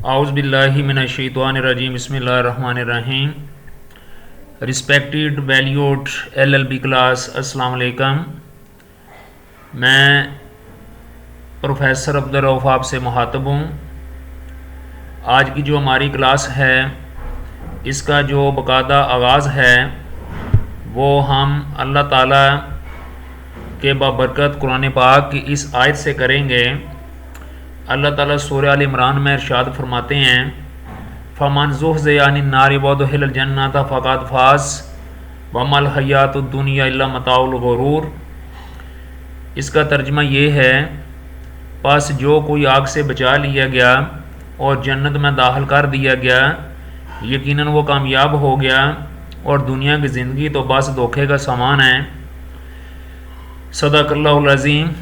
आउज़बिल्लाहिमिनश्शैतानिर्रजीम बिस्मिल्लाहिर्रहमानिर्रहीम। Respected valued LLB class, अस्सलाम वालेकुम। मैं प्रोफेसर अब्दुल रऊफ़ आपसे मुखातब हूँ। आज की जो हमारी क्लास है इसका जो बाकायदा आगाज़ है वो हम अल्लाह ताला के बाबरकत कुरान पाक की इस आयत से करेंगे। अल्लाह ताला सूरह आल इमरान में इरशाद फरमाते हैं, फ़मन ज़ुहज़िहा अनिन नारि वउदखिलल जन्नत फ़क़द फ़ाज़ वमल हयातुद दुनिया इल्ला मताउल गुरूर। इसका तर्जमा ये है, बस जो कोई आग से बचा लिया गया और जन्नत में दाखिल कर दिया गया, यकीनन वो कामयाब हो गया और दुनिया की ज़िंदगी तो बस धोखे का सामान है। सदक़ल्लाहुल अज़ीम।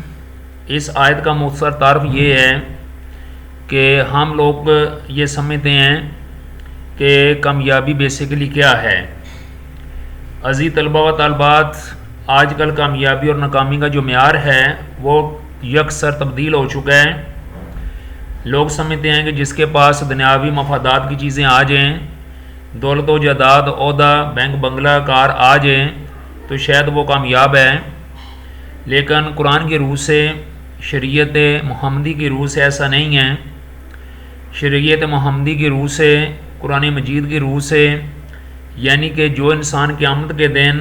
इस आयत का मुख्तसर तारफ़ ये है कि हम लोग ये समझते हैं कि कामयाबी बेसिकली क्या है। अज़ीज़ तलबा व तालबात, आजकल कामयाबी और नाकामी का जो मेयार है वो यकसर तब्दील हो चुका है। लोग समझते हैं कि जिसके पास दुनियावी मफादात की चीज़ें आ जाएँ, दौलत व जायदाद, ओहदा, बैंक, बंगला, कार आ जाएँ तो शायद वो कामयाब है। लेकिन कुरान की रूह से, शरीयत मुहम्मदी की रूह से ऐसा नहीं है। शरीयत मुहम्मदी की रूह से, कुरान मजीद की रूह से, यानी कि जो इंसान क़यामत के दिन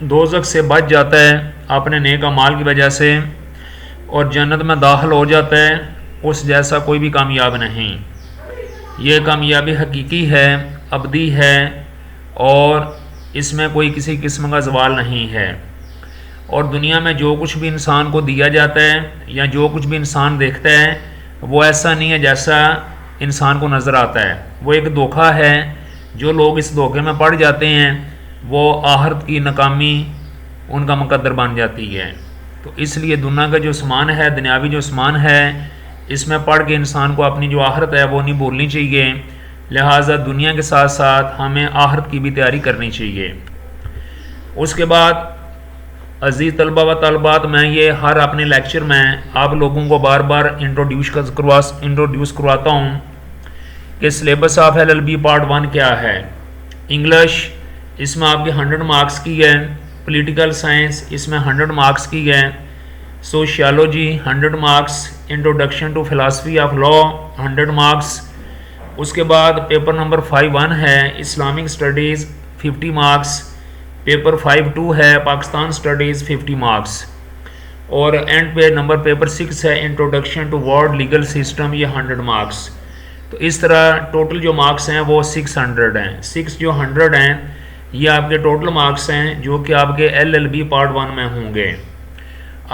दोज़ख से बच जाता है अपने नेक अमाल की वजह से और जन्नत में दाखिल हो जाता है, उस जैसा कोई भी कामयाब नहीं। ये कामयाबी हकीकी है, अबदी है और इसमें कोई किसी किस्म का ज़वाल नहीं है। और दुनिया में जो कुछ भी इंसान को दिया जाता है या जो कुछ भी इंसान देखता है वो ऐसा नहीं है जैसा इंसान को नज़र आता है। वो एक धोखा है। जो लोग इस धोखे में पड़ जाते हैं वो आखिरत की नाकामी उनका मुकद्दर बन जाती है। तो इसलिए दुनिया का जो सामान है, दुनियावी जो सामान है, इसमें पढ़ के इंसान को अपनी जो आखिरत है वो नहीं भूलनी चाहिए। लिहाजा दुनिया के साथ साथ हमें आखिरत की भी तैयारी करनी चाहिए। उसके बाद अज़ीज़ तलबा व तलबात, मैं ये हर अपने लेक्चर में आप लोगों को बार बार इंट्रोड्यूस करवाता हूँ कि सिलेबस ऑफ LLB पार्ट 1 क्या है। इंग्लिश इसमें आपके 100 मार्क्स की है। पॉलिटिकल साइंस इसमें 100 मार्क्स की है। Sociology 100 marks. Introduction to philosophy of law 100 marks. उसके बाद पेपर नंबर 5.1 है इस्लामिक स्टडीज़ 50 मार्क्स। पेपर 5.2 है पाकिस्तान स्टडीज़ 50 मार्क्स। और एंड पे नंबर पेपर 6 है introduction to world legal system, ये 100 मार्क्स। तो इस तरह टोटल जो मार्क्स हैं वो 600 हैं। 6 जो 100 हैं ये आपके टोटल मार्क्स हैं जो कि आपके LLB पार्ट 1 में होंगे।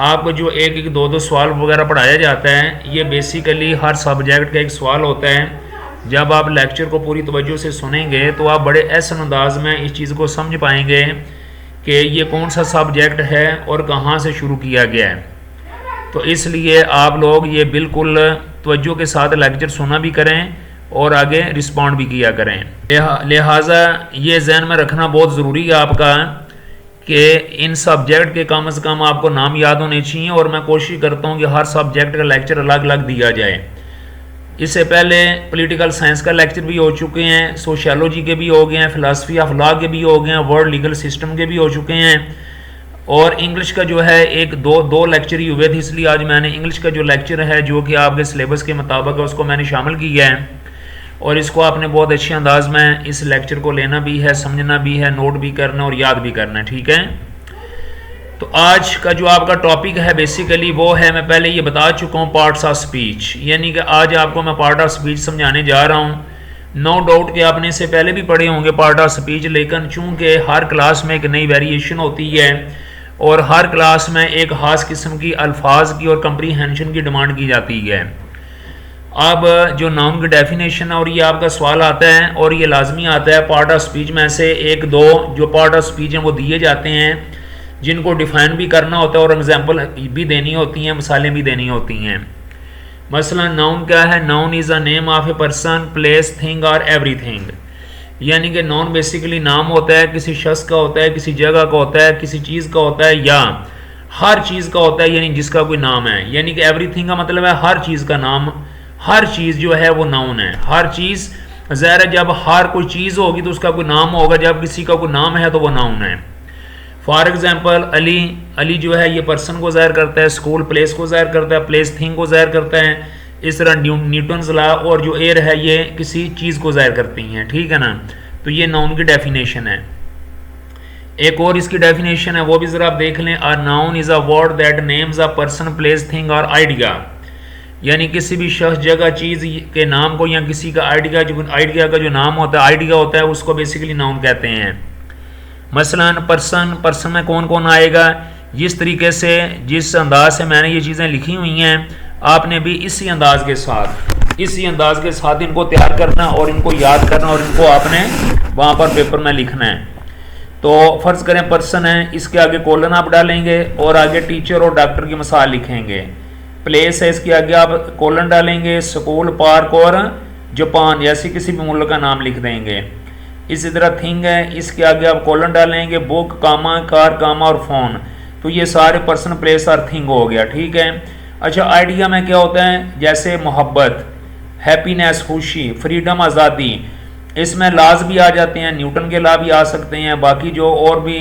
आपको जो एक एक दो सवाल वगैरह पढ़ाया जाता है ये बेसिकली हर सब्जेक्ट का एक सवाल होता है। जब आप लेक्चर को पूरी तवज्जो से सुनेंगे तो आप बड़े ऐसे अंदाज में इस चीज़ को समझ पाएंगे कि ये कौन सा सब्जेक्ट है और कहाँ से शुरू किया गया है। तो इसलिए आप लोग ये बिल्कुल तवज्जो के साथ लेक्चर सुना भी करें और आगे रिस्पॉन्ड भी किया करें। लिहाजा ये जहन में रखना बहुत ज़रूरी है आपका कि इन सब्जेक्ट के कम से कम आपको नाम याद होने चाहिए। और मैं कोशिश करता हूँ कि हर सब्जेक्ट का लेक्चर अलग अलग दिया जाए। इससे पहले पॉलिटिकल साइंस का लेक्चर भी हो चुके हैं, सोशियोलॉजी के भी हो गए हैं, फिलासफी ऑफ लॉ के भी हो गए हैं, वर्ल्ड लीगल सिस्टम के भी हो चुके हैं। और इंग्लिश का जो है एक दो लेक्चर ही हुए थे, इसलिए आज मैंने इंग्लिश का जो लेक्चर है जो कि आपके सिलेबस के मुताबिक है उसको मैंने शामिल किया है। और इसको आपने बहुत अच्छे अंदाज में इस लेक्चर को लेना भी है, समझना भी है, नोट भी करना और याद भी करना है। ठीक है। तो आज का जो आपका टॉपिक है बेसिकली वो है, मैं पहले ये बता चुका हूँ, पार्ट्स ऑफ स्पीच। यानी कि आज आपको मैं पार्ट ऑफ स्पीच समझाने जा रहा हूँ। नो डाउट कि आपने इससे पहले भी पढ़े होंगे पार्ट ऑफ स्पीच, लेकिन चूँकि हर क्लास में एक नई वेरिएशन होती है और हर क्लास में एक ख़ास किस्म की अल्फाज की और कंप्रीहेंशन की डिमांड की जाती है। अब जो नाउन की डेफिनेशन है और ये आपका सवाल आता है और ये लाजमी आता है पार्ट ऑफ स्पीच में से एक दो जो पार्ट ऑफ स्पीच हैं वो दिए जाते हैं जिनको डिफ़ाइन भी करना होता है और एग्जांपल भी देनी होती हैं, मिसालें भी देनी होती हैं। मसलन नाउन क्या है? Noun is a name of a person, place, thing और एवरीथिंग। यानी कि नाउन बेसिकली नाम होता है, किसी शख्स का होता है, किसी जगह का होता है, किसी चीज़ का होता है या हर चीज़ का होता है, यानी जिसका कोई नाम है। यानी कि एवरीथिंग का मतलब है हर चीज़ का नाम, हर चीज़ जो है वो नाउन है, हर चीज़। ज़ाहिर है जब हर कोई चीज़ होगी तो उसका कोई नाम होगा, जब किसी का कोई नाम है तो वो नाउन है। फॉर एग्जाम्पल अली, अली जो है ये पर्सन को ज़ाहिर करता है, स्कूल प्लेस को ज़ाहिर करता है, प्लेस थिंग को ज़ाहिर करता है। इस तरह न्यूटन्स लॉ और जो एयर है ये किसी चीज़ को ज़ाहिर करती हैं, ठीक है ना। तो ये नाउन की डेफिनेशन है। एक और इसकी डेफिनेशन है वो भी ज़रा आप देख लें। A noun is a word that names a person, place, thing और आइडिया। यानी किसी भी शख्स, जगह, चीज़ के नाम को या किसी का आइडिया का जो नाम होता है, आइडिया होता है, उसको बेसिकली नाउन कहते हैं। मसलन पर्सन में कौन कौन आएगा, जिस तरीके से, जिस अंदाज से मैंने ये चीज़ें लिखी हुई हैं, आपने भी इसी अंदाज के साथ इनको तैयार करना और इनको याद करना और इनको आपने वहाँ पर पेपर में लिखना है। तो फ़र्ज़ करें पर्सन है, इसके आगे कॉलन आप डालेंगे और आगे टीचर और डॉक्टर की मिसाल लिखेंगे। प्लेस है, इसके आगे आप कॉलन डालेंगे, स्कूल, पार्क और जापान ऐसे किसी भी मुल्क का नाम लिख देंगे। इसी तरह थिंग है, इसके आगे आप कॉलन डालेंगे, बुक, कामा, कार, कामा और फ़ोन। तो ये सारे पर्सन, प्लेस और थिंग हो गया, ठीक है। अच्छा, आइडिया में क्या होता है, जैसे मोहब्बत, हैप्पीनेस, खुशी, फ्रीडम, आज़ादी। इसमें लाज भी आ जाते हैं, न्यूटन के लॉ भी आ सकते हैं, बाकी जो और भी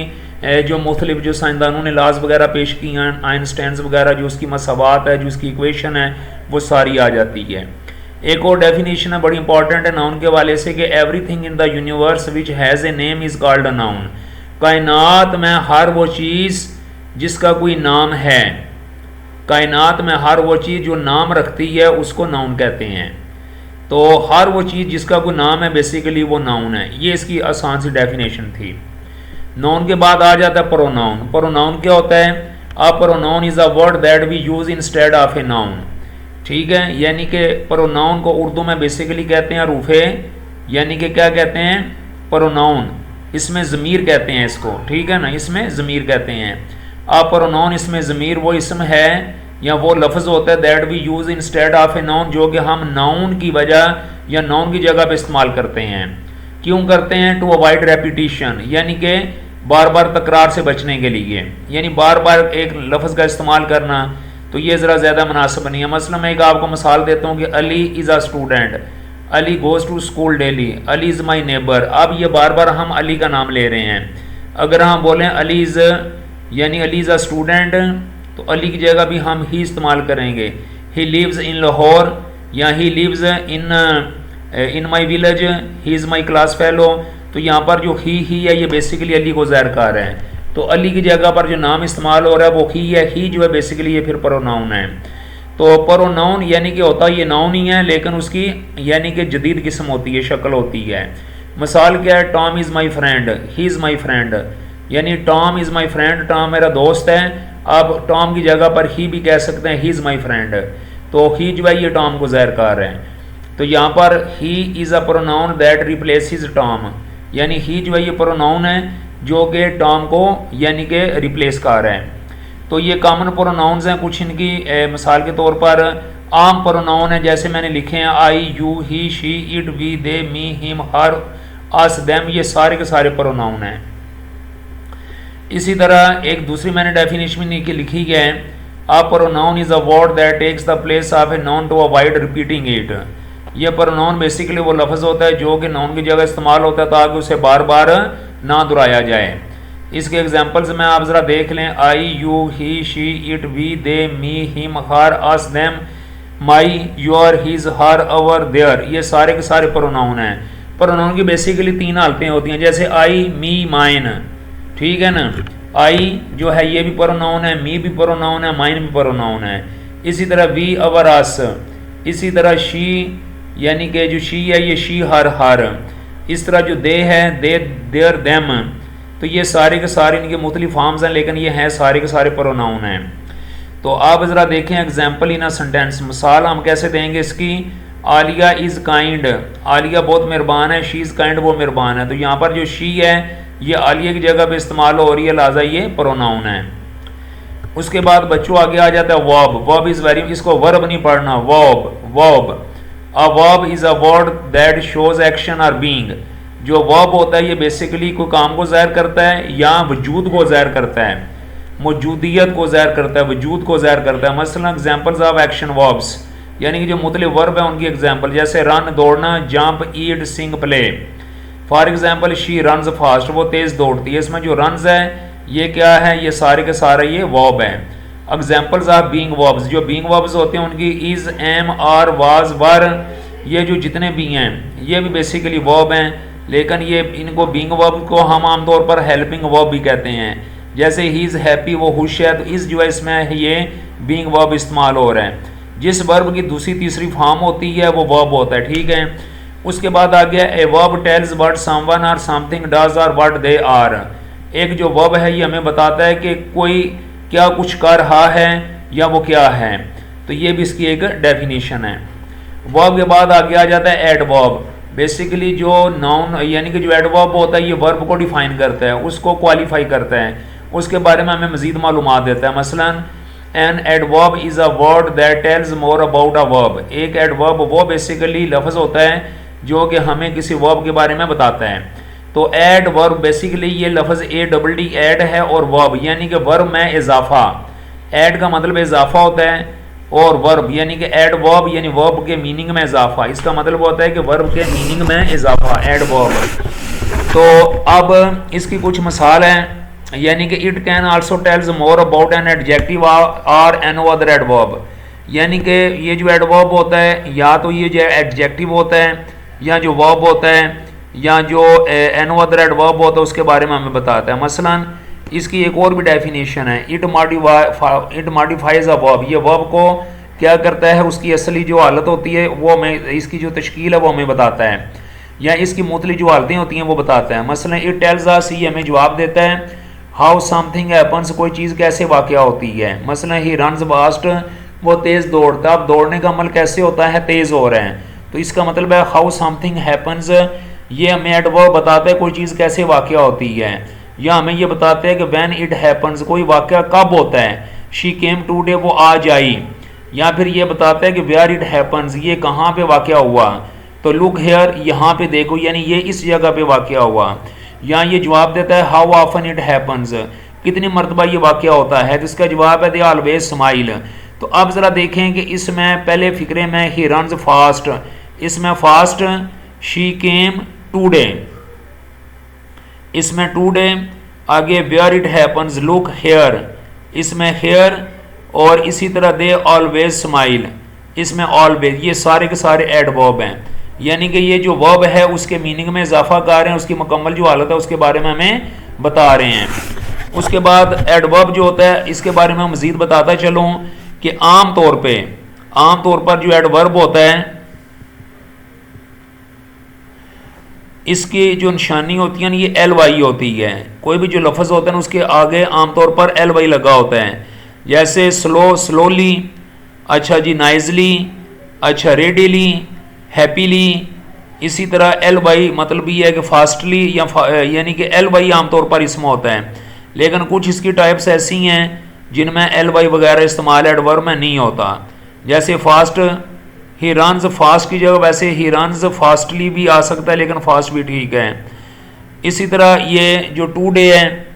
जो मुख्तलिफ जो साइंसदानों ने लाज वगैरह पेश की हैं, आइंस्टाइन वगैरह, जो उसकी मसावात है, जो उसकी इक्वेशन है, वो सारी आ जाती है। एक और डेफिनेशन है बड़ी इंपॉर्टेंट है नाउन के वाले से कि everything in the universe which has a name is called a noun. कायनात में हर वो चीज़ जिसका कोई नाम है, कायनात में हर वो चीज़ जो नाम रखती है उसको नाउन कहते हैं। तो हर वो चीज़ जिसका कोई नाम है बेसिकली वो नाउन है। ये इसकी आसान सी डेफिनेशन थी। नाउन के बाद आ जाता है प्रोनाउन। प्रोनाउन क्या होता है? A pronoun is a word that we use instead of a noun. ठीक है, यानी कि प्रोनाउन को उर्दू में बेसिकली कहते हैं रूफे, यानी कि क्या कहते हैं, प्रोनाउन। इसमें ज़मीर कहते हैं इसको, ठीक है ना, इसमें ज़मीर कहते हैं। अ प्रोनाउन, इसमें ज़मीर वो इसम है या वो लफ्ज़ होता है that we use instead of a noun, जो कि हम नाउन की वजह या नाउन की जगह पे इस्तेमाल करते हैं। क्यों करते हैं? टू अवॉइड रेपिटिशन, यानी कि बार बार तकरार से बचने के लिए, यानी बार बार एक लफ्ज़ का इस्तेमाल करना, तो ये ज़रा ज़्यादा मुनासिब नहीं है। मसलन मैं एक आपको मिसाल देता हूँ कि Ali is a student, Ali goes to school daily, Ali is my neighbour. अब ये बार बार हम अली का नाम ले रहे हैं। अगर हम बोलें अली इज़, यानी अली इज़ अ स्टूडेंट, तो अली की जगह भी हम ही इस्तेमाल करेंगे। ही लिव्स इन लाहौर या he lives in my village, he is my class fellow. तो यहाँ पर जो ही है ये बेसिकली अली को ज़ाहिर कर रहे हैं। तो अली की जगह पर जो नाम इस्तेमाल हो रहा है वो ही है। ही जो है बेसिकली ये फिर प्रोनाउन है। तो प्रोनाउन यानी कि होता ये नाउन ही है, लेकिन उसकी यानी कि जदीद किस्म होती है, शक्ल होती है। मिसाल क्या है? Tom is my friend, he is my friend, यानी Tom is my friend, Tom मेरा दोस्त है। अब टॉम की जगह पर ही भी कह सकते हैं ही इज़ माई फ्रेंड। तो ही जो है ये टॉम को ज़ाहिर कर रहे हैं। तो यहाँ पर he is a pronoun that replaces Tom, यानी ही जो है ये प्रोनाउन है जो कि टॉम को यानी कि रिप्लेस कर रहे हैं। तो ये कॉमन प्रोनाउंस हैं। कुछ इनकी मिसाल के तौर पर आम प्रोनाउन है, जैसे मैंने लिखे हैं I, you, he, she, it, we, they, me, him, her, us, them, ये सारे के सारे प्रोनाउन हैं। इसी तरह एक दूसरी मैंने डेफिनेशन लिखी है, a pronoun is a word that takes the place of a noun to avoid repeating it. ये प्रोनाउन बेसिकली वो लफ्ज़ होता है जो कि नाउन की जगह इस्तेमाल होता है ताकि उसे बार बार ना दोहराया जाए। इसके एग्जांपल्स में आप ज़रा देख लें, I, you, he, she, it, we, they, me, him, her, us, them, my, your, his, her, our, their, ये सारे के सारे प्रोनाउन हैं। प्रोनाउन की बेसिकली 3 हालतें होती हैं, जैसे आई, मी, माइन, ठीक है ना। आई जो है ये भी प्रोनाउन है, मी भी प्रोनाउन है, माइन भी प्रोनाउन है। इसी तरह वी, अवर, अस। इसी तरह शी, यानी कि जो शी है ये शी, हर। इस तरह जो दे है, दे, देयर, देम। तो ये सारे के सारे इनके मुख्तलिफ फॉर्म्स हैं, लेकिन ये हैं सारे के सारे प्रोनाउन हैं। तो आप ज़रा देखें एग्जाम्पल इन अ सेंटेंस। मिसाल हम कैसे देंगे इसकी? आलिया इज़ काइंड, आलिया बहुत मेहरबान है, शी इज़ काइंड, वो मेहरबान है। तो यहाँ पर जो शी है ये आलिया की जगह पे इस्तेमाल हो रही है, लिहाजा ये प्रोनाउन है। उसके बाद बच्चों आगे आ जाता है वर्ब। वर्ब इज़ वेरी, इसको वर्ब नहीं पढ़ना, verb. A verb is a word that shows action और बीइंग। जो वर्ब होता है ये बेसिकली कोई काम को ज़ाहिर करता है या वजूद को ज़ाहिर करता है, मौजूदियत को ज़ाहिर करता है, वजूद को ज़ाहिर करता है। मसलन एग्जांपल्स ऑफ एक्शन वर्ब्स। यानी कि जो मुतलिफ वर्ब है उनकी एग्जाम्पल, जैसे रन दौड़ना, jump, eat, sing, play. For example she runs fast, वो तेज़ दौड़ती है। इसमें जो रन्स है ये क्या है, ये सारे के सारे ये वर्ब हैं। एग्जाम्पल्स ऑफ बीइंग वर्ब्स, जो बीइंग वर्ब्स होते हैं उनकी इज, एम, आर, वाज, वर, ये जो जितने भी हैं ये भी बेसिकली वर्ब हैं, लेकिन ये इनको बीइंग वर्ब को हम आमतौर पर हेल्पिंग वर्ब भी कहते हैं। जैसे ही इज़ हैप्पी, वो खुश है, तो इस जो है इसमें ये बीइंग वर्ब इस्तेमाल हो रहा है। जिस वर्ब की दूसरी तीसरी फॉर्म होती है वो वर्ब होता है, ठीक है। उसके बाद आ गया a verb tells what someone or something does or what they are. एक जो वर्ब है ये हमें बताता है कि कोई क्या कुछ कर रहा है या वो क्या है, तो ये भी इसकी एक डेफिनेशन है। वर्ब के बाद आगे आ जाता है एडवर्ब। बेसिकली जो नाउन यानी कि जो एडवर्ब होता है ये वर्ब को डिफाइन करता है, उसको क्वालिफाई करता है, उसके बारे में हमें मजीद मालूमात देता है। मसलन an adverb is a word that tells more about a verb. एक एडवर्ब वो बेसिकली लफ्ज़ होता है जो कि हमें किसी वर्ब के बारे में बताता है। तो एड वर्ब बेसिकली ये लफ्ज़ ADD एड है और वर्ब यानी कि वर्ब में इजाफा। एड का मतलब इजाफा होता है और वर्ब यानी कि एड वर्ब यानी वर्ब के मीनिंग में इजाफा, इसका मतलब होता है कि वर्ब के मीनिंग में इजाफा, एड वर्ब। तो अब इसकी कुछ मिसाल है, यानी कि it can also tales more about an adjective और एन अदर एडवर्ब। यानी कि ये जो एडवर्ब होता है या तो ये जो एडजेक्टिव होता है या जो वर्ब होता है या जो एन अदर एडवर्ब होता है उसके बारे में हमें बताता है। मसलन इसकी एक और भी डेफिनेशन है, इट मॉडिफाइज अ वर्ब। ये वर्ब को क्या करता है, उसकी असली जो हालत होती है वो हमें, इसकी जो तश्कील है वो हमें बताता है, या इसकी मुतली जो हालतें होती हैं वो बताता है। मसलन इट टेल्स अस, ये हमें जवाब देता है हाउ समथिंग हैपन्स, कोई चीज़ कैसे वाक़या होती है। मसलन ही रन्स फास्ट, वो तेज़ दौड़ता, अब दौड़ने का अमल कैसे होता है, तेज़ हो रहे हैं, तो इसका मतलब है हाउ समथिंग हैपन्स, ये हमें एडवर्ब बताता है कोई चीज़ कैसे वाक़या होती है, या हमें ये बताते हैं कि व्हेन इट हैपन्स, कोई वाक़या कब होता है। शी केम टूडे, वो आज आई, या फिर ये बताता है कि वेयर इट हैपन्स, ये कहाँ पे वाक़या हुआ, तो लुक हेयर, यहाँ पे देखो, यानी ये इस जगह पे वाक़या हुआ। या ये जवाब देता है हाउ ऑफन इट हैपन्स, कितनी मरतबा ये वाक़या होता है, तो इसका जवाब है दे ऑलवेज स्माइल। तो अब ज़रा देखें कि इसमें पहले फ़िक्रे में ही रन्स फास्ट, इसमें फास्ट, शी केम टूडे, इसमें टूडे, आगे where it happens, look here, इसमें हेयर, और इसी तरह दे ऑलवेज स्माइल, इसमें ऑलवेज, ये सारे के सारे एडवर्ब हैं। यानी कि ये जो वर्ब है उसके मीनिंग में इजाफा कर रहे हैं, उसकी मुकम्मल जो हालत है उसके बारे में हमें बता रहे हैं। उसके बाद एडवर्ब जो होता है इसके बारे में मज़ीद बताता चलूँ कि आम तौर पर जो एडवर्ब होता है इसकी जो निशानी होती है ना ये LY होती है। कोई भी जो लफ्ज़ होता है ना उसके आगे आमतौर पर LY लगा होता है, जैसे स्लो, स्लोली, अच्छा जी, नाइजली, अच्छा, रेडीली, हैप्पीली। इसी तरह LY मतलब ये है कि फास्टली, या यानी कि LY आमतौर पर इसमें होता है, लेकिन कुछ इसकी टाइप्स ऐसी हैं जिनमें LY वगैरह इस्तेमाल एडवर्ब में नहीं होता। जैसे फास्ट, ही रन्स, फास्ट की जगह वैसे ही रन्स फास्टली भी आ सकता है, लेकिन फास्ट भी ठीक है। इसी तरह ये जो टूडे है,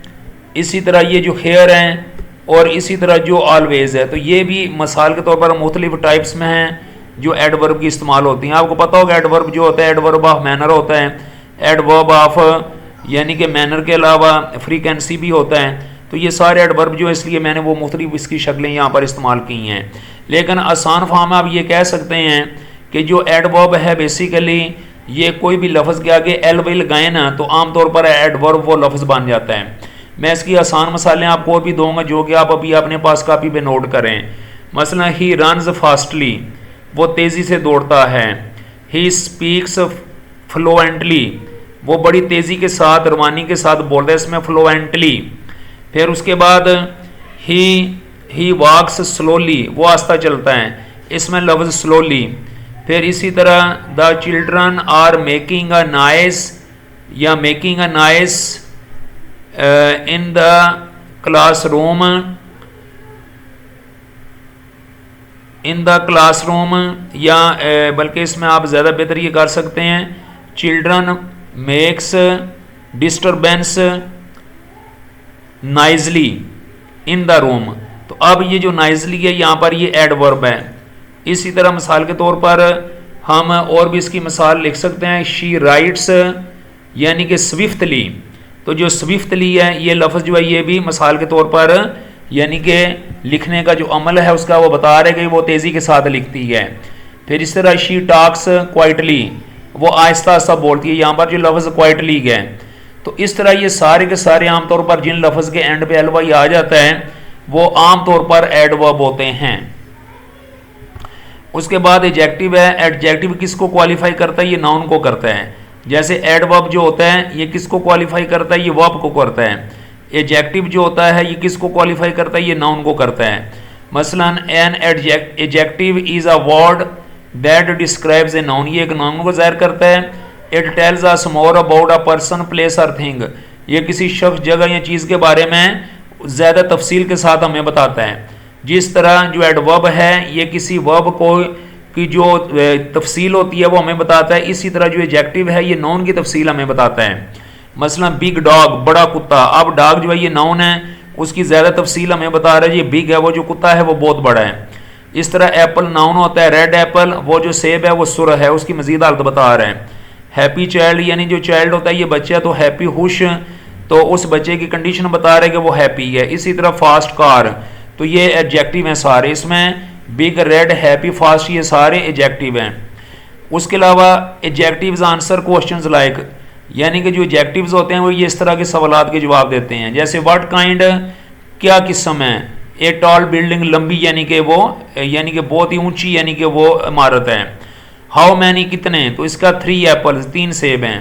इसी तरह ये जो हेयर हैं, और इसी तरह जो ऑलवेज है, तो ये भी मिसाल के तौर पर मुख्तलिफ टाइप्स में हैं जो एडवर्ब की इस्तेमाल होती हैं। आपको पता होगा एडवर्ब जो होता है एडवर्ब ऑफ मैनर होता है, एडवर्ब ऑफ यानी कि मैनर के अलावा फ्रीक्वेंसी भी होता है। तो ये सारे एडवर्ब जो, इसलिए मैंने वो मुख्तलिफ इसकी शक्लें यहाँ पर इस्तेमाल की हैं। लेकिन आसान फॉर्म में आप ये कह सकते हैं कि जो एडवर्ब है बेसिकली ये कोई भी लफ्ज़ के आगे LY लगाए ना तो आमतौर पर एडवर्ब वो लफ्ज़ बन जाता है। मैं इसकी आसान मिसालें आपको और भी दूंगा जो कि आप अभी अपने पास कापी पे नोट करें। मसलन ही रन्स फास्टली, वो तेज़ी से दौड़ता है। ही स्पीक्स फ्लुएंटली, वो बड़ी तेज़ी के साथ, रवानी के साथ बोलता है, इसमें फ्लुएंटली। फिर उसके बाद ही वॉक्स स्लोली, वो आस्ता चलता है, इसमें लफ्ज़ स्लोली। फिर इसी तरह the children are making a noise, या making a noise in the classroom, या बल्कि इसमें आप ज़्यादा बेहतर ये कर सकते हैं, children makes disturbance noisily in the room. तो अब ये जो नाइजली है यहाँ पर ये एडवर्ब है, इसी तरह मिसाल के तौर पर हम और भी इसकी मिसाल लिख सकते हैं, शी राइट्स यानी कि स्विफ्टली। तो जो स्विफ्टली है ये लफ्ज़ जो है ये भी मिसाल के तौर पर यानी कि लिखने का जो अमल है उसका वो बता रहे कि वो तेज़ी के साथ लिखती है। फिर इस तरह शी टॉक्स क्वाइटली, वो आहिस्ता आहिस्ता बोलती है, यहाँ पर जो लफ्ज़ क्वाइटली है। तो इस तरह ये सारे के सारे आमतौर पर जिन लफ्ज़ के एंड पे एलवाई आ जाता है वो आमतौर पर एडवर्ब होते हैं। उसके बाद एडजेक्टिव है। एडजेक्टिव किसको क्वालिफाई करता है? ये नाउन को करता है। जैसे एडवर्ब जो होता है ये किसको क्वालिफाई करता है? ये वर्ब को करता है। एडजेक्टिव जो होता है ये किसको क्वालिफाई करता है? ये नाउन को करता है। मसलन an adjective is a word that describes a noun, ये एक नाउन को ज़ाहिर करता है। It tells us more about a person place और थिंग, ये किसी शख्स जगह या चीज़ के बारे में ज़्यादा तफसील के साथ हमें बताता है। जिस तरह जो एडवर्ब है ये किसी वर्ब को की जो तफसील होती है वो हमें बताता है, इसी तरह जो एडजेक्टिव है ये नाउन की तफसील हमें बताता है। मसलन बिग डॉग, बड़ा कुत्ता। अब डॉग जो है ये नाउन है, उसकी ज़्यादा तफसील हमें बता रहा है। ये बिग है, वो जो कुत्ता है वो बहुत बड़ा है। इस तरह एप्पल नाउन होता है। रेड एप्पल, वो जो सेब है वो सुर है, उसकी मजीद हालत बता रहे हैं। हैप्पी चाइल्ड यानी जो चाइल्ड होता है ये बच्चा, तो हैप्पी खुश, तो उस बच्चे की कंडीशन बता रहे हैं कि वो हैप्पी है। इसी तरह फास्ट कार, तो ये एडजेक्टिव हैं सारे, इसमें बिग, रेड, हैप्पी, फास्ट ये सारे एडजेक्टिव हैं। उसके अलावा एडजेक्टिव्स आंसर क्वेश्चंस लाइक, यानी कि जो एडजेक्टिव्स होते हैं वो ये इस तरह के सवालात के जवाब देते हैं। जैसे व्हाट काइंड, क्या किस्म है। ए टॉल बिल्डिंग, लंबी यानी कि वो यानी कि बहुत ही ऊंची यानी कि वो इमारत है। हाउ मैनी, कितने, तो इसका 3 एप्पल्स, 3 सेब हैं।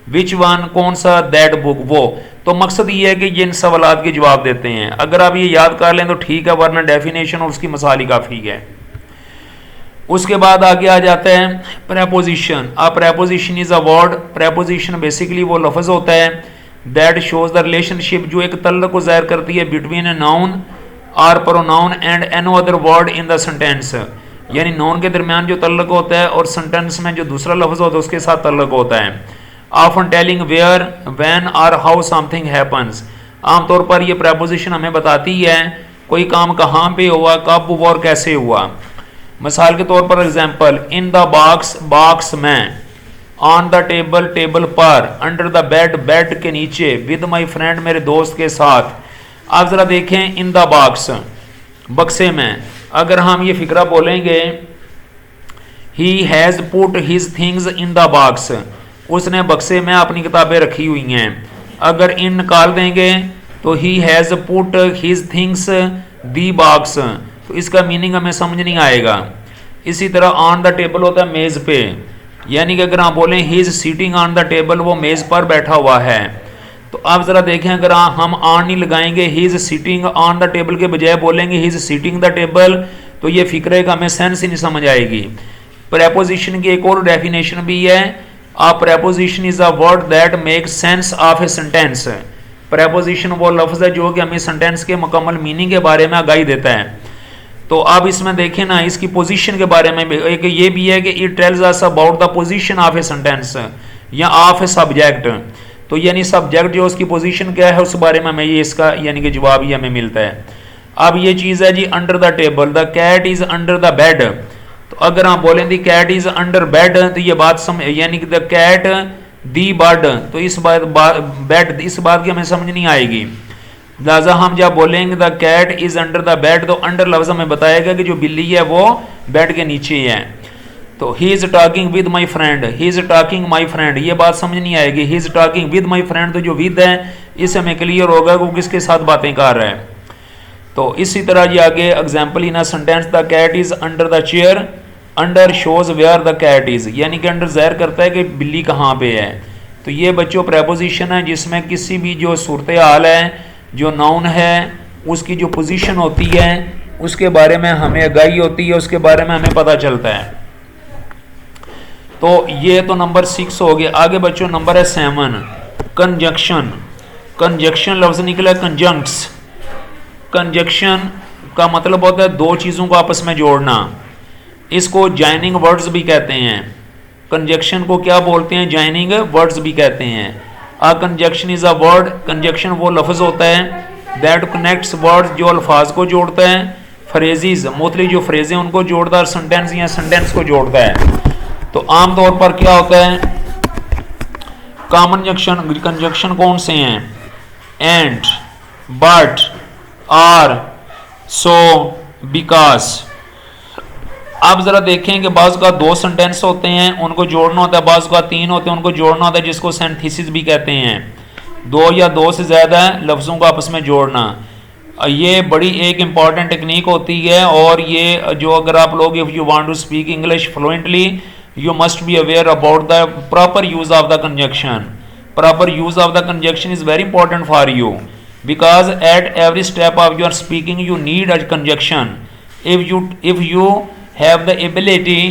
विच वन, कौन सा। दैट बुक, वो। तो मकसद ये है कि ये इन सवालात के जवाब देते हैं। अगर आप ये याद कर लें तो ठीक है, वरना डेफिनेशन और उसकी मिसाल ही काफ़ी है। उसके बाद आगे आ जाता है प्रेपोजिशन। अब preposition is a word, preposition basically वो लफ्ज़ होता है दैट शोज द रिलेशनशिप, जो एक तल्लुक़ को ज़ाहिर करती है बिटवीन ए नाउन और pronoun and another word in the sentence, यानी नाउन के दरमियान जो तल्लुक़ होता है और सेंटेंस में जो दूसरा लफ्ज़ होता है उसके साथ तल्लुक़ होता है। ऑफन टेलिंग वेयर, व्हेन और हाउ समथिंग हैपन्स, आमतौर पर यह प्रेपोजिशन हमें बताती है कोई काम कहाँ पे हुआ, कब हुआ और कैसे हुआ। मिसाल के तौर पर example, in the box, box में। ऑन द टेबल, टेबल पर। अंडर द बेड, बेड के नीचे। विद माई फ्रेंड, मेरे दोस्त के साथ। आप ज़रा देखें, इन द बॉक्स, बक्से में। अगर हम ये फिक्रा बोलेंगे he has put his things in the box, उसने बक्से में अपनी किताबें रखी हुई हैं। अगर इन निकाल देंगे तो he has put his things the box, तो इसका मीनिंग हमें समझ नहीं आएगा। इसी तरह ऑन द टेबल होता है मेज़ पे, यानी कि अगर आप बोलें he is sitting on the table, वो मेज़ पर बैठा हुआ है। तो आप ज़रा देखें, अगर हम ऑन नहीं लगाएंगे, he is sitting on the table के बजाय बोलेंगे he is sitting the table, तो ये फिक्रे का हमें सेंस ही नहीं समझ आएगी। प्रेपोजिशन की एक और डेफिनेशन भी है। A preposition is a word that makes sense of a sentence. Preposition वो लफ्ज़ है जो कि हमें सेंटेंस के मुकम्मल मीनिंग के बारे में आगाही देता है। तो अब इसमें देखें ना, इसकी पोजीशन के बारे में एक ये भी है कि it tells us about the position of a sentence या ऑफ ए सब्जेक्ट, तो यानी सब्जेक्ट जो उसकी पोजीशन क्या है उस बारे में हमें ये इसका यानी कि जवाब ही हमें मिलता है। अब ये चीज़ है जी under the table, the cat is under the bed, तो अगर आप बोलें the cat is under bed, तो ये बात यानी कि द कैट दी बर्ड, तो इस बात बेड इस बात की हमें समझ नहीं आएगी। लिहाजा हम जब बोलेंगे the cat is under the bed, तो अंडर लफ्ज़ हमें बताएगा कि जो बिल्ली है वो बेड के नीचे है। तो he is talking with my friend, he is talking my friend, ये बात समझ नहीं आएगी। He is talking with my friend, तो जो विद है इससे हमें क्लियर होगा कि वो किसके साथ बातें कर रहा है। तो इसी तरह ये आगे example in a sentence, the cat is under the chair, under shows where the cat is, यानी कि अंडर ज़ाहिर करता है कि बिल्ली कहाँ पे है। तो ये बच्चों प्रेपोजिशन है जिसमें किसी भी जो सूरत हाल है, जो नाउन है, उसकी जो पोजीशन होती है उसके बारे में हमें आगाही होती है, उसके बारे में हमें पता चलता है। तो ये तो नंबर 6 हो गया। आगे बच्चों नंबर है 7, कंजक्शन। कंजक्शन लफ्ज़ निकला कंजंक्ट्स। कंजक्शन का मतलब होता है दो चीज़ों को आपस में जोड़ना, इसको जॉइनिंग वर्ड्स भी कहते हैं। कंजक्शन को क्या बोलते हैं? जॉइनिंग वर्ड्स भी कहते हैं। A conjunction is a word, conjunction वो लफ्ज़ होता है दैट कनेक्ट्स वर्ड्स, जो अल्फाज को जोड़ता है। फ्रेजेस, मोस्टली जो फ्रेज हैं उनको जोड़ता है और सेंटेंस या सेंटेंस को जोड़ता है। तो आमतौर पर क्या होता है, कॉमन कंजक्शन कौन से हैं, and, but, or, so, because. अब जरा देखें कि बाज़ का 2 सेंटेंस होते हैं उनको जोड़ना होता है, बाज़ का 3 होते हैं उनको जोड़ना होता है, जिसको सिंथेसिस भी कहते हैं, 2 या 2 से ज़्यादा लफ्ज़ों को आपस में जोड़ना। ये बड़ी एक इम्पॉर्टेंट टेक्निक होती है, और ये जो अगर आप लोग if you want to speak English fluently you must be aware about the proper use of the conjunction. Proper use of the conjunction is very important for you, because at every step of your speaking you need a conjunction. If you have the ability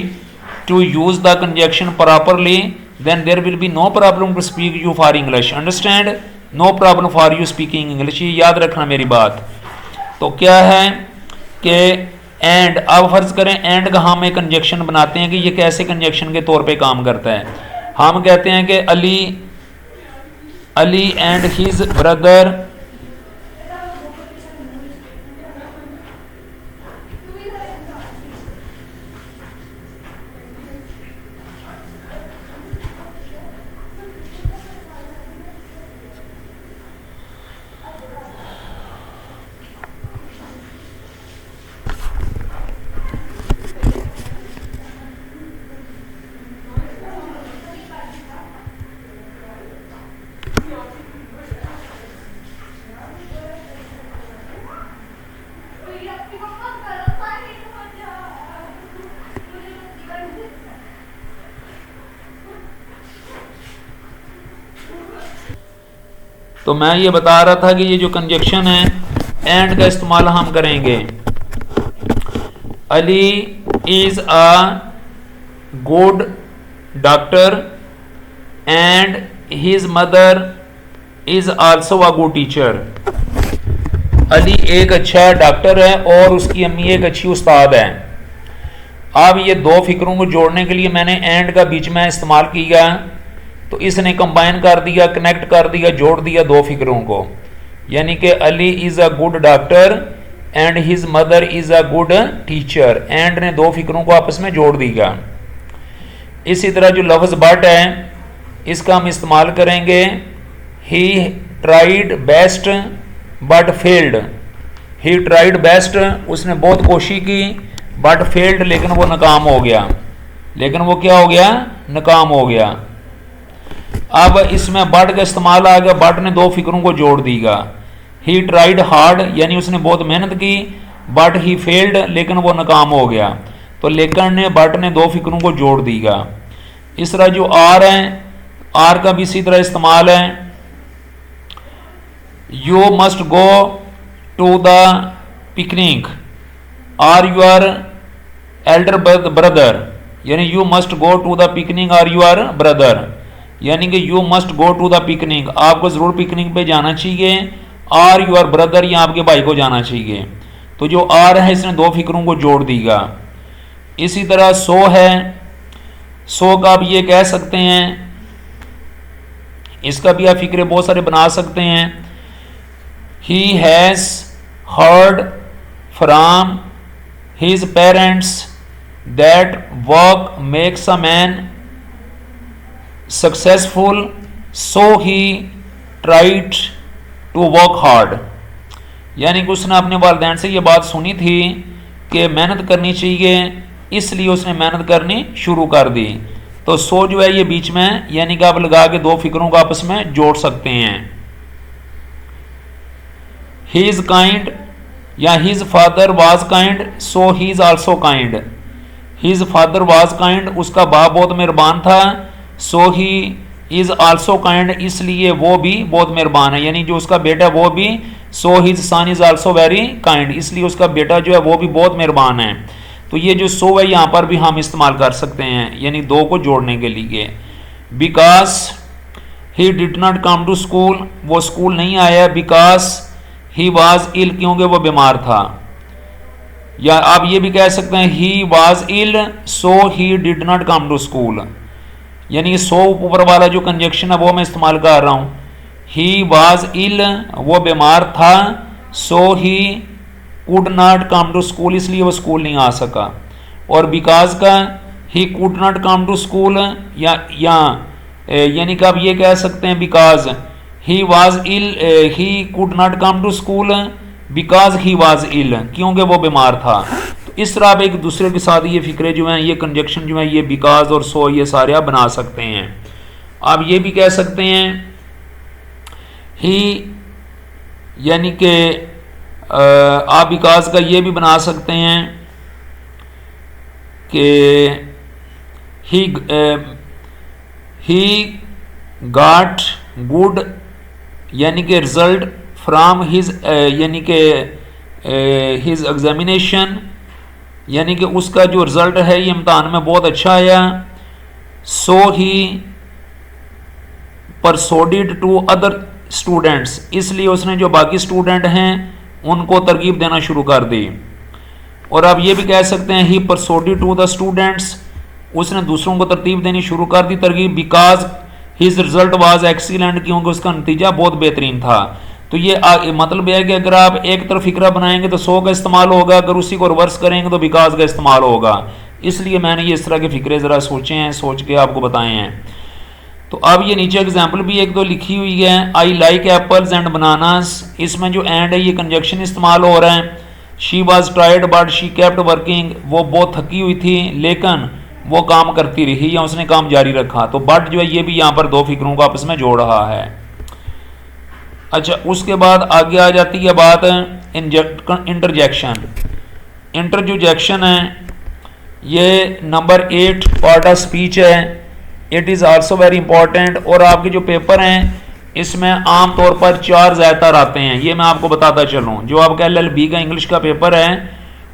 to use the conjunction properly, then there will be no problem to speak you for English. Understand? No problem for you speaking English. ये याद रखना मेरी बात। तो क्या है कि and, अब फर्ज करें एंड का हम एक कंजक्शन बनाते हैं कि ये कैसे कंजक्शन के तौर पे काम करता है। हम कहते हैं कि अली एंड हिज ब्रदर तो मैं ये बता रहा था कि ये जो कंजक्शन है एंड का इस्तेमाल हम करेंगे। Ali is a good doctor and his mother is also a good teacher. Ali एक अच्छा डॉक्टर है और उसकी अम्मी एक अच्छी उस्ताद है। अब ये 2 फिक्रों को जोड़ने के लिए मैंने एंड का बीच में इस्तेमाल किया, तो इसने कंबाइन कर दिया, कनेक्ट कर दिया, जोड़ दिया 2 फिक्रों को, यानी कि Ali is a good doctor and his mother is a good teacher. And ने 2 फिक्रों को आपस में जोड़ दिया। इसी तरह जो लफ्ज़ बट है इसका हम इस्तेमाल करेंगे, he tried best but failed. He tried best, उसने बहुत कोशिश की, बट फेल्ड, लेकिन वो नाकाम हो गया। लेकिन वो क्या हो गया, नाकाम हो गया। अब इसमें बट का इस्तेमाल आ गया, बट ने 2 फिक्रों को जोड़ दिया। ही ट्राइड हार्ड, यानी उसने बहुत मेहनत की, बट ही फेल्ड, लेकिन वो नाकाम हो गया। तो लेकिन ने बट ने 2 फिक्रों को जोड़ दिया। इस तरह जो आर है, आर का भी इसी तरह इस्तेमाल है। You must go to the picnic or your elder brother, यानी you must go to the picnic or your brother, यानी कि you must go to the picnic, आपको जरूर पिकनिक पे जाना चाहिए, आर यूर ब्रदर, या आपके भाई को जाना चाहिए। तो जो आर है इसने 2 फिक्रों को जोड़ दिया। इसी तरह सो है, सो का आप ये कह सकते हैं, इसका भी आप फिक्रे बहुत सारे बना सकते हैं। He has heard from his parents that work makes a man successful, so he tried to work hard, यानी कि उसने अपने वालिदैन से ये बात सुनी थी कि मेहनत करनी चाहिए, इसलिए उसने मेहनत करनी शुरू कर दी। तो सो जो है ये बीच में, यानी कि आप लगा के 2 फिक्रों को आपस में जोड़ सकते हैं। ही इज काइंड या his father was kind, so he is also kind. His father was kind, उसका बाप बहुत मेहरबान था, so he is also kind, इसलिए वो भी बहुत मेहरबान है, यानी जो उसका बेटा वो भी, so his son is also very kind, इसलिए उसका बेटा जो है वो भी बहुत मेहरबान है। तो ये जो सो है यहाँ पर भी हम इस्तेमाल कर सकते हैं, यानी 2 को जोड़ने के लिए। Because he did not come to school, वो स्कूल नहीं आया, बिकॉज ही वॉज इल, क्योंकि वो बीमार था। या आप ये भी कह सकते हैं he was ill so he did not come to school, यानी सो ऊपर वाला जो कंजक्शन है वो मैं इस्तेमाल कर रहा हूँ। ही वॉज इल, वो बीमार था, so he could not come to school, इसलिए वो स्कूल नहीं आ सका। और बिकॉज का he could not come to school, या यानी कि आप ये कह सकते हैं because he was ill, he could not come to school because he was ill, क्योंकि वो बीमार था। तो इस तरह आप एक दूसरे के साथ ये फिक्रे जो हैं, ये कंजक्शन जो है, ये बिकॉज और सो, ये सारे आप बना सकते हैं। आप ये भी कह सकते हैं ही, यानी कि आप बिकॉज का ये भी बना सकते हैं कि ही गॉट गुड, यानी कि रिजल्ट फ्राम हिज, यानी कि हिज एग्जामिनेशन, यानी कि उसका जो रिजल्ट है ये इम्तहान में बहुत अच्छा आया। सो ही परसोडिड टू अदर स्टूडेंट्स, इसलिए उसने जो बाकी स्टूडेंट हैं उनको तरगीब देना शुरू कर दी। और आप ये भी कह सकते हैं he persuaded to the students, उसने दूसरों को तरतीब देनी शुरू कर दी तरगीब, because his result was excellent, क्योंकि उसका नतीजा बहुत बेहतरीन था। तो ये मतलब यह है कि अगर आप एक तरफ फिक्रा बनाएंगे तो सो का इस्तेमाल होगा, अगर उसी को रिवर्स करेंगे तो बिकॉज का इस्तेमाल होगा। इसलिए मैंने ये इस तरह के फिक्रे ज़रा सोचे हैं, सोच के आपको बताए हैं। तो अब ये नीचे एग्जाम्पल भी एक दो लिखी हुई है। I like apples and bananas, इसमें जो एंड है ये कंजक्शन इस्तेमाल हो रहा है। She was tired but she kept working, वो बहुत थकी हुई थी लेकिन वो काम करती रही, या उसने काम जारी रखा। तो बट जो है ये भी यहाँ पर दो फिक्रों को आपस में जोड़ रहा है। अच्छा, उसके बाद आगे आ जाती है बात इंटरजेक्शन। इंटरजेक्शन है ये नंबर 8 पार्ट ऑफ स्पीच है। It is also very important. और आपके जो पेपर हैं इसमें आम तौर पर 4 ज़्यादातर आते हैं, ये मैं आपको बताता चलूँ। जो आपका LLB का इंग्लिश का पेपर है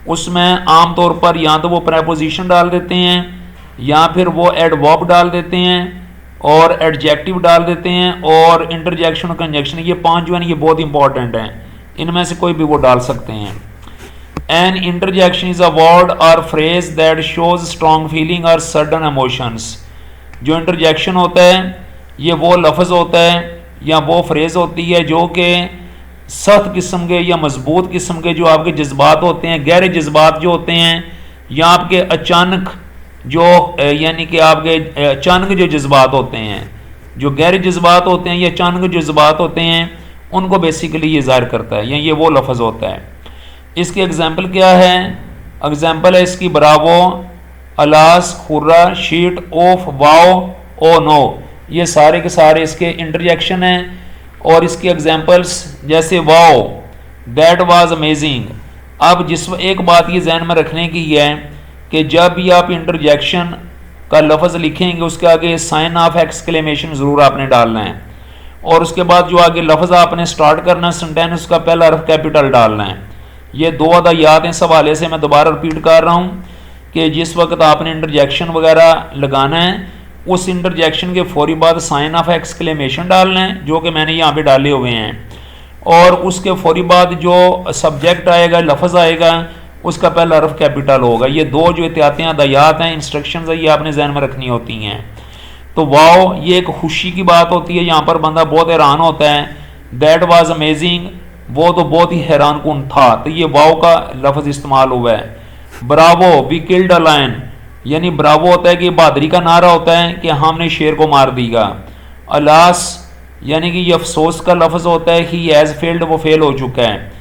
उसमें आम तौर पर या तो वो प्रेपोजिशन डाल देते हैं, या फिर वो एडवर्ब डाल देते हैं, और एडजेक्टिव डाल देते हैं, और इंटरजेक्शन और कंजक्शन, ये 5 जो है ये बहुत इंपॉर्टेंट हैं। इनमें से कोई भी वो डाल सकते हैं। An interjection is a word or phrase that shows strong feeling or sudden emotions. जो इंटरजेक्शन होता है ये वो लफ्ज़ होता है या वो फ्रेज होती है जो कि सख्त किस्म के या मजबूत किस्म के जो आपके जज्बात होते हैं, गहरे जज्बात जो होते हैं, या आपके अचानक जो यानी कि आपके अचानक जो जज्बात होते हैं, जो गहरे जज्बात होते हैं या अचानक जो जज्बात होते हैं, उनको बेसिकली ये ज़ाहिर करता है, या ये वो लफ्ज़ होता है। इसकी एग्जाम्पल क्या है? एग्जाम्पल है इसकी ब्रावो, अलास, हुर्रा, शीट, ओफ, वाओ, ओ नो, ये सारे के सारे इसके इंटरजेक्शन हैं। और इसकी एग्जाम्पल्स जैसे वाओ, दैट वाज अमेजिंग। अब जिस एक बात ये जहन में रखने की है कि जब भी आप इंटरजेक्शन का लफ्ज़ लिखेंगे उसके आगे साइन ऑफ एक्सक्लेमेशन ज़रूर आपने डालना है, और उसके बाद जो आगे लफ्ज़ आपने स्टार्ट करना है सेंटेंस, उसका पहला हर्फ कैपिटल डालना है। ये 2 अदायात हैं, इस हवाले से मैं दोबारा रिपीट कर रहा हूँ कि जिस वक्त आपने इंटरजेक्शन वगैरह लगाना है उस इंटरजेक्शन के फौरी बाद साइन ऑफ एक्सक्लेमेशन डालना है, जो कि मैंने यहाँ पे डाले हुए हैं, और उसके फौरी बाद जो सब्जेक्ट आएगा, लफ्ज़ आएगा, उसका पहला हर्फ कैपिटल होगा। ये 2 जो एहतियाती हदायत हैं, इंस्ट्रक्शंस है, ये आपने जहन में रखनी होती हैं। तो वाओ ये एक खुशी की बात होती है, यहाँ पर बंदा बहुत हैरान होता है। दैट वाज अमेजिंग, वो तो बहुत ही हैरान कुन था, तो ये वाओ का लफ्ज़ इस्तेमाल हुआ है। Bravo, we killed a lion, यानी ब्रावो होता है कि बहादुरी का नारा होता है कि हमने शेर को मार दिया। अलास यानी कि ये अफसोस का लफ्ज़ होता है, ही हैज़ फेल्ड, वो फेल हो चुका है।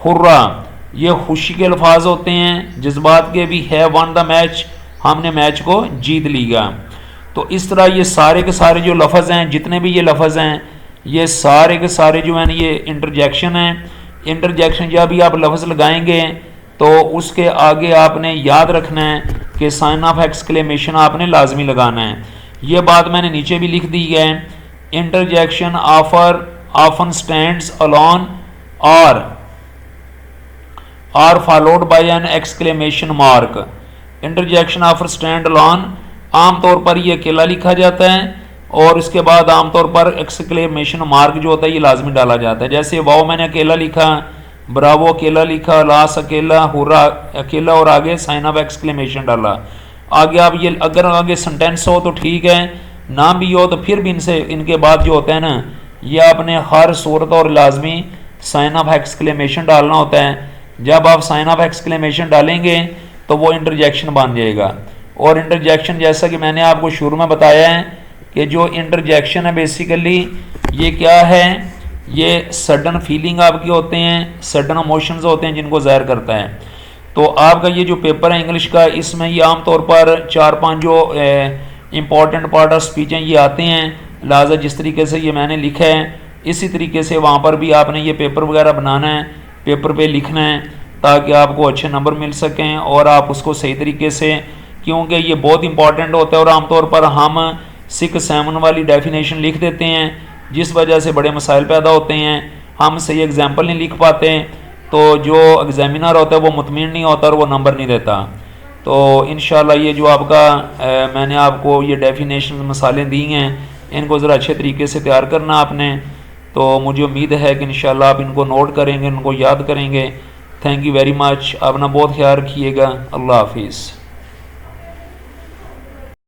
हुर्रा ये खुशी के अल्फाज होते हैं, जज्बात के भी, है वन द मैच, हमने मैच को जीत लिया। तो इस तरह ये सारे के सारे जो लफ्ज़ हैं, जितने भी ये लफ्ज़ हैं, ये सारे के सारे जो हैं ये इंटरजेक्शन हैं। इंटरजेक्शन जब भी आप लफ्ज़ लगाएंगे तो उसके आगे आपने याद रखना है कि साइन ऑफ एक्सक्लेमेशन आपने लाजमी लगाना है। ये बात मैंने नीचे भी लिख दी है। इंटरजेक्शन ऑफन स्टैंड्स अलोन और followed by an exclamation mark. Interjection offer stand alone, आमतौर पर ये अकेला लिखा जाता है और इसके बाद आमतौर पर एक्सक्लेमेशन मार्क जो होता है ये लाजमी डाला जाता है। जैसे वाओ मैंने अकेला लिखा, ब्रावो अकेला लिखा, लास अकेला, हुर्रा अकेला, और आगे साइन ऑफ एक्सक्लेमेशन डाला। आगे आप ये अगर आगे सेंटेंस हो तो ठीक है, ना भी हो तो फिर भी इनके बाद जो होता है ना, ये आपने हर सूरत और लाजमी साइन ऑफ एक्सक्लेमेशन डालना होता है जब आप साइन ऑफ एक्सक्लेमेशन डालेंगे तो वो इंटरजेक्शन बन जाएगा। और इंटरजेक्शन जैसा कि मैंने आपको शुरू में बताया है कि जो इंटरजेक्शन है बेसिकली ये क्या है, ये सडन फीलिंग आपके होते हैं, सडन इमोशंस होते हैं जिनको ज़ाहिर करता है। तो आपका ये जो पेपर है इंग्लिश का, इसमें ये आमतौर पर 4-5 जो इम्पॉर्टेंट पार्ट ऑफ स्पीच हैं ये आते हैं। लिहाजा जिस तरीके से ये मैंने लिखा है इसी तरीके से वहाँ पर भी आपने ये पेपर वगैरह बनाना है, पेपर पे लिखना है ताकि आपको अच्छे नंबर मिल सकें और आप उसको सही तरीके से, क्योंकि ये बहुत इंपॉर्टेंट होता है और आमतौर पर हम 6-7 वाली डेफिनेशन लिख देते हैं जिस वजह से बड़े मसाइल पैदा होते हैं। हम सही एग्जाम्पल नहीं लिख पाते तो जो एग्जामिनर होता है वो मुतमिन नहीं होता और वो नंबर नहीं देता। तो इंशाल्लाह ये जो आपका मैंने आपको ये डेफिनेशन मसालें दी हैं इनको ज़रा अच्छे तरीके से तैयार करना आपने। तो मुझे उम्मीद है कि इंशाल्लाह आप इनको नोट करेंगे, इनको याद करेंगे। Thank you very much. अपना बहुत ख्याल रखिएगा। अल्लाह हाफिज़।